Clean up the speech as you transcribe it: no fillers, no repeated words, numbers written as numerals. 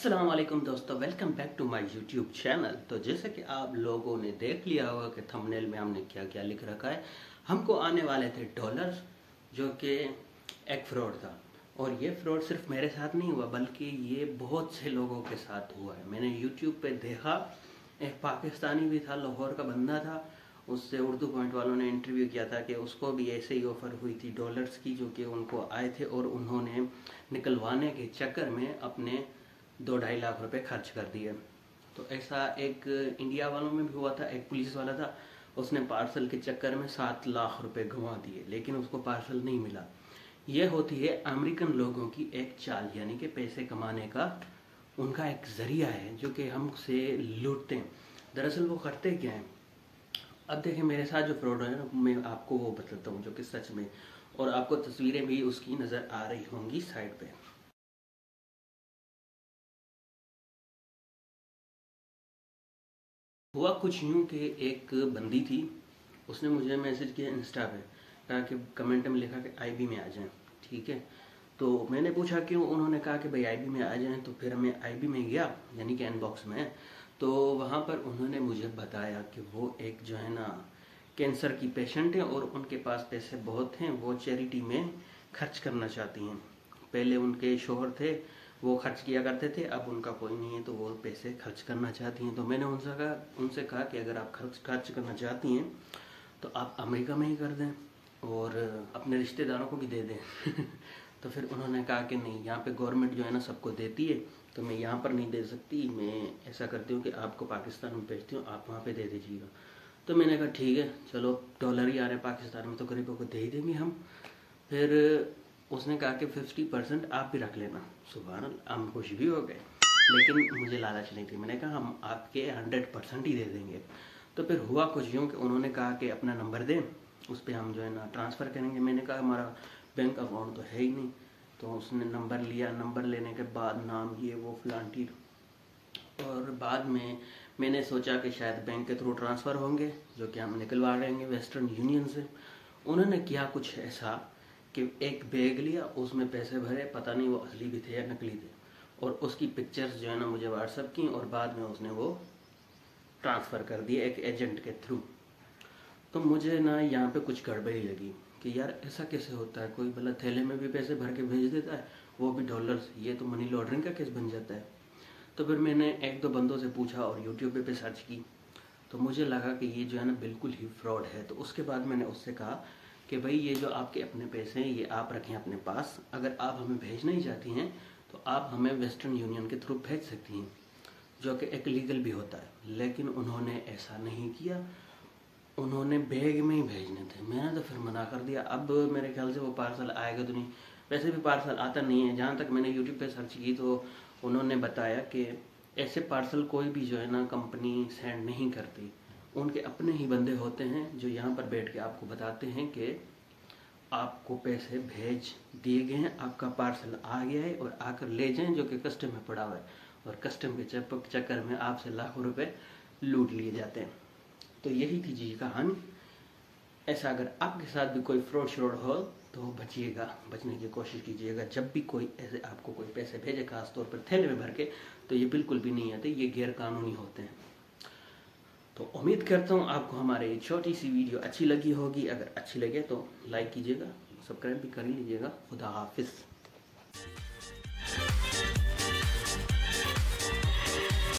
अस्सलाम वालेकुम दोस्तों, welcome back to my YouTube channel. तो जैसे कि आप लोगों ने देख लिया होगा कि थंबनेल में हमने क्या क्या लिख रखा है। हमको आने वाले थे डॉलर्स, जो कि एक फ्रॉड था। और ये फ्रॉड सिर्फ मेरे साथ नहीं हुआ बल्कि ये बहुत से लोगों के साथ हुआ है। मैंने यूट्यूब पे देखा, एक पाकिस्तानी भी था, लाहौर का बंदा था, उससे उर्दू पॉइंट वालों ने इंटरव्यू किया था कि उसको भी ऐसे ही ऑफ़र हुई थी डॉलर्स की, जो कि उनको आए थे और उन्होंने निकलवाने के चक्कर में अपने 2-2.5 लाख रुपए खर्च कर दिए। तो ऐसा एक इंडिया वालों में भी हुआ था। एक पुलिस वाला था, उसने पार्सल के चक्कर में 7 लाख रुपए गंवा दिए, लेकिन उसको पार्सल नहीं मिला। यह होती है अमेरिकन लोगों की एक चाल, यानी कि पैसे कमाने का उनका एक जरिया है जो कि हमसे लूटते हैं। दरअसल वो करते क्या हैं, अब देखिए मेरे साथ जो फ्रॉड है ना, मैं आपको वो बताता हूँ जो कि सच में, और आपको तस्वीरें भी उसकी नज़र आ रही होंगी साइड पे। हुआ कुछ यूँ कि एक बंदी थी, उसने मुझे मैसेज किया इंस्टा पे, कहा कि कमेंट में लिखा कि आईबी में आ जाएं। ठीक है, तो मैंने पूछा क्यों, उन्होंने कहा कि भाई आईबी में आ जाएं। तो फिर मैं आईबी में गया, यानी कि इनबॉक्स में। तो वहाँ पर उन्होंने मुझे बताया कि वो एक जो है ना कैंसर की पेशेंट है और उनके पास पैसे बहुत हैं, वो चैरिटी में खर्च करना चाहती हैं। पहले उनके शोहर थे, वो खर्च किया करते थे, अब उनका कोई नहीं है तो वो पैसे खर्च करना चाहती हैं। तो मैंने उनसे कहा कि अगर आप खर्च करना चाहती हैं तो आप अमेरिका में ही कर दें और अपने रिश्तेदारों को भी दे दें। तो फिर उन्होंने कहा कि नहीं, यहाँ पे गवर्नमेंट जो है ना सबको देती है, तो मैं यहाँ पर नहीं दे सकती, मैं ऐसा करती हूँ कि आपको पाकिस्तान में भेजती हूँ, आप वहाँ पे दे दीजिएगा। तो मैंने कहा ठीक है, चलो डॉलर ही आ रहे हैं पाकिस्तान में तो गरीबों को दे ही देंगे हम। फिर उसने कहा कि 50% आप भी रख लेना। सुभान अल्लाह, हम खुश भी हो गए, लेकिन मुझे लालच नहीं थी। मैंने कहा हम आपके 100% ही दे देंगे। तो फिर हुआ कुछ यूँ कि उन्होंने कहा कि अपना नंबर दें, उस पर हम जो है ना ट्रांसफ़र करेंगे। मैंने कहा हमारा बैंक अकाउंट तो है ही नहीं। तो उसने नंबर लिया, नंबर लेने के बाद नाम ये वो फलांटी, और बाद में मैंने सोचा कि शायद बैंक के थ्रू ट्रांसफ़र होंगे, जो कि हम निकलवा लेंगे वेस्टर्न यूनियन से। उन्होंने किया कुछ ऐसा कि एक बैग लिया, उसमें पैसे भरे, पता नहीं वो असली भी थे या नकली थे, और उसकी पिक्चर्स जो है ना मुझे व्हाट्सअप की, और बाद में उसने वो ट्रांसफ़र कर दिए एक एजेंट के थ्रू। तो मुझे ना यहाँ पे कुछ गड़बड़ी लगी कि यार ऐसा कैसे होता है, कोई भला थैले में भी पैसे भर के भेज देता है, वो भी डॉलर्स, ये तो मनी लॉन्ड्रिंग का केस बन जाता है। तो फिर मैंने एक दो बंदों से पूछा और यूट्यूब पे सर्च की, तो मुझे लगा कि ये जो है ना बिल्कुल ही फ्रॉड है। तो उसके बाद मैंने उससे कहा कि भाई ये जो आपके अपने पैसे हैं ये आप रखें अपने पास, अगर आप हमें भेजना ही चाहती हैं तो आप हमें वेस्टर्न यूनियन के थ्रू भेज सकती हैं, जो कि एक लीगल भी होता है। लेकिन उन्होंने ऐसा नहीं किया, उन्होंने बैग में ही भेजने थे। मैंने तो फिर मना कर दिया। अब मेरे ख्याल से वो पार्सल आएगा तो नहीं, वैसे भी पार्सल आता नहीं है। जहाँ तक मैंने यूट्यूब पे सर्च की तो उन्होंने बताया कि ऐसे पार्सल कोई भी जो है ना कंपनी सेंड नहीं करती, उनके अपने ही बंदे होते हैं जो यहाँ पर बैठ के आपको बताते हैं कि आपको पैसे भेज दिए गए हैं, आपका पार्सल आ गया है और आकर ले जाएं, जो कि कस्टम में पड़ा हुआ है, और कस्टम के चक्कर में आपसे लाखों रुपए लूट लिए जाते हैं। तो यही थी जी कहानी। ऐसा अगर आपके साथ भी कोई फ्रॉड श्रॉड हो तो बचिएगा, बचने की कोशिश कीजिएगा। जब भी कोई ऐसे आपको कोई पैसे भेजे, खास तौर पर थैले में भर के, तो ये बिल्कुल भी नहीं आते, ये गैर कानूनी होते हैं। तो उम्मीद करता हूँ आपको हमारी छोटी सी वीडियो अच्छी लगी होगी। अगर अच्छी लगे तो लाइक कीजिएगा, सब्सक्राइब भी कर लीजिएगा। खुदा हाफिज़।